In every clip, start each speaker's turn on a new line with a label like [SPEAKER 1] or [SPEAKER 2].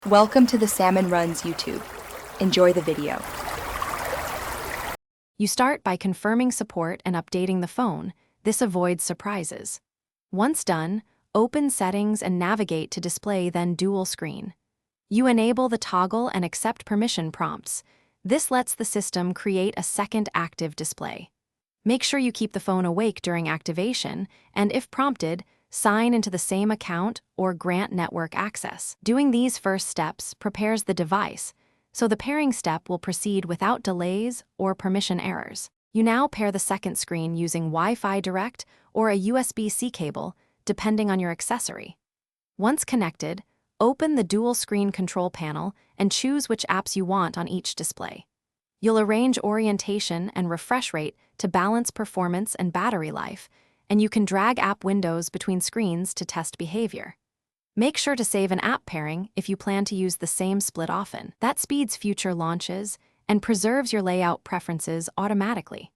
[SPEAKER 1] Welcome to the Salmon Runs YouTube. Enjoy the video.
[SPEAKER 2] You start by confirming support and updating the phone. This avoids surprises. Once done, open Settings and navigate to Display, then Dual Screen. You enable the toggle and accept permission prompts. This lets the system create a second active display. Make sure you keep the phone awake during activation, and if prompted, sign into the same account or grant network access. Doing these first steps prepares the device, so the pairing step will proceed without delays or permission errors. You now pair the second screen using Wi-Fi Direct or a USB-C cable, depending on your accessory. Once connected, open the dual screen control panel and choose which apps you want on each display. You'll arrange orientation and refresh rate to balance performance and battery life, and you can drag app windows between screens to test behavior. Make sure to save an app pairing if you plan to use the same split often. That speeds future launches and preserves your layout preferences automatically.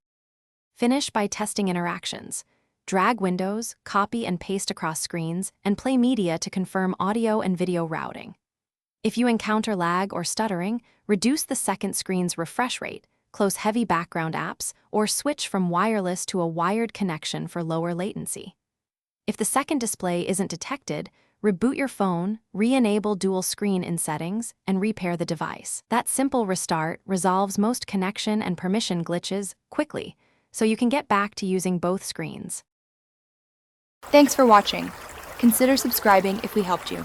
[SPEAKER 2] Finish by testing interactions. Drag windows, copy and paste across screens, and play media to confirm audio and video routing. If you encounter lag or stuttering, reduce the second screen's refresh rate, close heavy background apps, or switch from wireless to a wired connection for lower latency. If the second display isn't detected, reboot your phone, re-enable dual screen in settings, and repair the device. That simple restart resolves most connection and permission glitches quickly, so you can get back to using both screens.
[SPEAKER 1] Thanks for watching. Consider subscribing if we helped you.